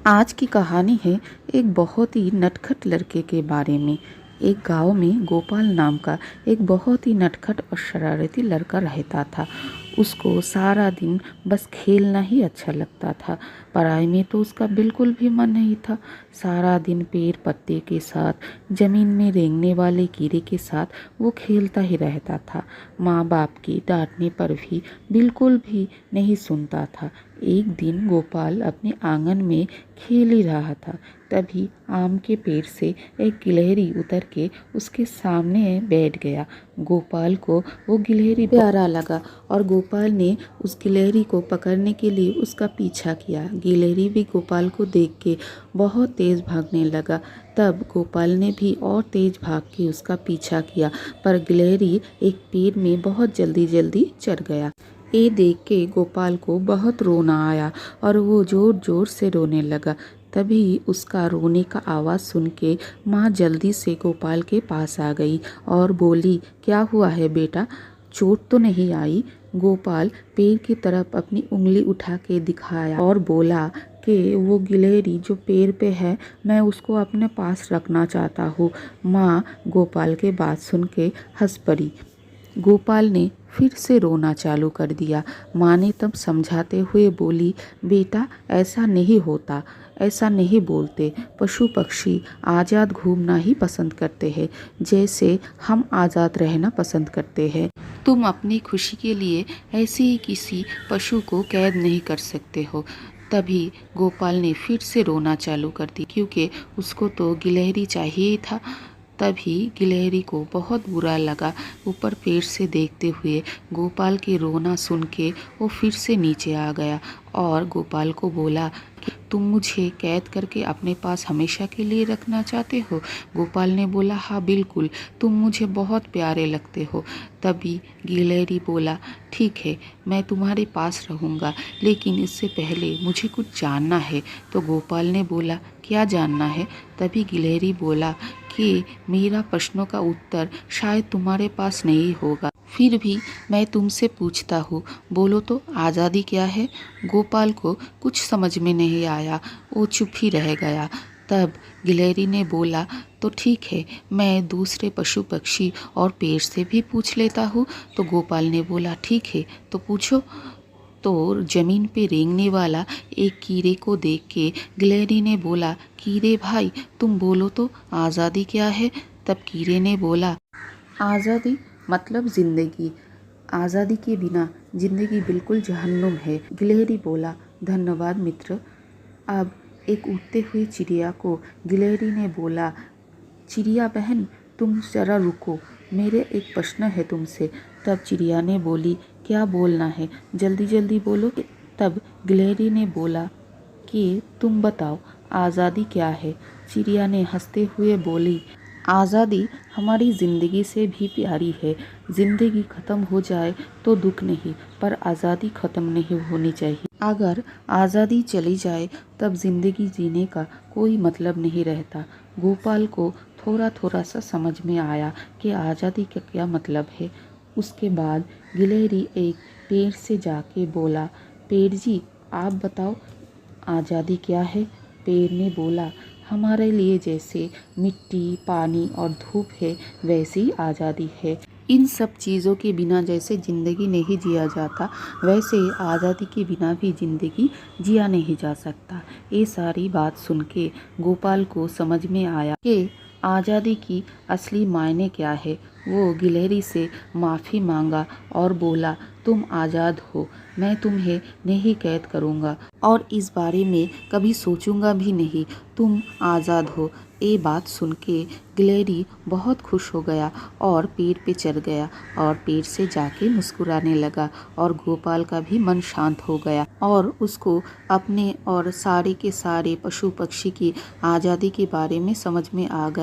आज की कहानी है एक बहुत ही नटखट लड़के के बारे में। एक गांव में गोपाल नाम का एक बहुत ही नटखट और शरारती लड़का रहता था। उसको सारा दिन बस खेलना ही अच्छा लगता था। पढ़ाई में तो उसका बिल्कुल भी मन नहीं था। सारा दिन पेड़ पत्ते के साथ, जमीन में रेंगने वाले कीड़े के साथ वो खेलता ही रहता था। माँ बाप की डांटने पर भी बिल्कुल भी नहीं सुनता था। एक दिन गोपाल अपने आंगन में खेल ही रहा था, तभी आम के पेड़ से एक गिलहरी उतर के उसके सामने बैठ गया। गोपाल को वो गिलहरी प्यारा लगा और गोपाल ने उस गिलहरी को पकड़ने के लिए उसका पीछा किया। गिलहरी भी गोपाल को देख के बहुत तेज भागने लगा। तब गोपाल ने भी और तेज भाग के उसका पीछा किया, पर गिलहरी एक पेड़ में बहुत जल्दी जल्दी चढ़ गया। ये देख के गोपाल को बहुत रोना आया और वो जोर जोर से रोने लगा। तभी उसका रोने का आवाज़ सुन के माँ जल्दी से गोपाल के पास आ गई और बोली, क्या हुआ है बेटा, चोट तो नहीं आई? गोपाल पेड़ की तरफ अपनी उंगली उठा के दिखाया और बोला कि वो गिलहरी जो पेड़ पे है, मैं उसको अपने पास रखना चाहता हूँ। माँ गोपाल के बात सुन के हंस पड़ी। गोपाल ने फिर से रोना चालू कर दिया। माँ ने तब समझाते हुए बोली, बेटा ऐसा नहीं होता, ऐसा नहीं बोलते। पशु पक्षी आज़ाद घूमना ही पसंद करते हैं, जैसे हम आज़ाद रहना पसंद करते हैं। तुम अपनी खुशी के लिए ऐसे ही किसी पशु को कैद नहीं कर सकते हो। तभी गोपाल ने फिर से रोना चालू कर दी, क्योंकि उसको तो गिलहरी चाहिए ही था। तभी गिलहरी को बहुत बुरा लगा। ऊपर पेड़ से देखते हुए गोपाल के रोना सुन के वो फिर से नीचे आ गया और गोपाल को बोला कि तुम मुझे कैद करके अपने पास हमेशा के लिए रखना चाहते हो? गोपाल ने बोला, हाँ बिल्कुल, तुम मुझे बहुत प्यारे लगते हो। तभी गिलहरी बोला, ठीक है, मैं तुम्हारे पास रहूँगा, लेकिन इससे पहले मुझे कुछ जानना है। तो गोपाल ने बोला, क्या जानना है? तभी गिलहरी बोला कि मेरा प्रश्नों का उत्तर शायद तुम्हारे पास नहीं होगा, फिर भी मैं तुमसे पूछता हूँ, बोलो तो आज़ादी क्या है? गोपाल को कुछ समझ में नहीं आया, वो चुप ही रह गया। तब गिलहरी ने बोला, तो ठीक है, मैं दूसरे पशु पक्षी और पेड़ से भी पूछ लेता हूँ। तो गोपाल ने बोला, ठीक है, तो पूछो। तो जमीन पे रेंगने वाला एक कीड़े को देख के गिलहरी ने बोला, कीड़े भाई तुम बोलो तो आज़ादी क्या है? तब कीड़े ने बोला, आज़ादी मतलब ज़िंदगी। आज़ादी के बिना ज़िंदगी बिल्कुल जहन्नुम है। गिलहरी बोला, धन्यवाद मित्र। अब एक उड़ते हुए चिड़िया को गिलहरी ने बोला, चिड़िया बहन तुम ज़रा रुको, मेरे एक प्रश्न है तुमसे। तब चिड़िया ने बोली, क्या बोलना है, जल्दी जल्दी बोलो। तब गिलहरी ने बोला कि तुम बताओ आज़ादी क्या है? चिड़िया ने हंसते हुए बोली, आज़ादी हमारी ज़िंदगी से भी प्यारी है। ज़िंदगी ख़त्म हो जाए तो दुख नहीं, पर आज़ादी ख़त्म नहीं होनी चाहिए। अगर आज़ादी चली जाए तब ज़िंदगी जीने का कोई मतलब नहीं रहता। गोपाल को थोड़ा थोड़ा सा समझ में आया कि आज़ादी का क्या मतलब है। उसके बाद गिलहरी एक पेड़ से जाके बोला, पेड़ जी आप बताओ आज़ादी क्या है? पेड़ ने बोला, हमारे लिए जैसे मिट्टी, पानी और धूप है, वैसी ही आज़ादी है। इन सब चीज़ों के बिना जैसे ज़िंदगी नहीं जिया जाता, वैसे आज़ादी के बिना भी ज़िंदगी जिया नहीं जा सकता। ये सारी बात सुन के गोपाल को समझ में आया कि आज़ादी की असली मायने क्या है। वो गिलहरी से माफ़ी मांगा और बोला, तुम आज़ाद हो, मैं तुम्हें नहीं कैद करूँगा और इस बारे में कभी सोचूंगा भी नहीं, तुम आज़ाद हो। ये बात सुन के गिलहरी बहुत खुश हो गया और पेड़ पे चढ़ गया और पेड़ से जाके मुस्कुराने लगा और गोपाल का भी मन शांत हो गया और उसको अपने और सारे के सारे पशु पक्षी की आज़ादी के बारे में समझ में आ गया।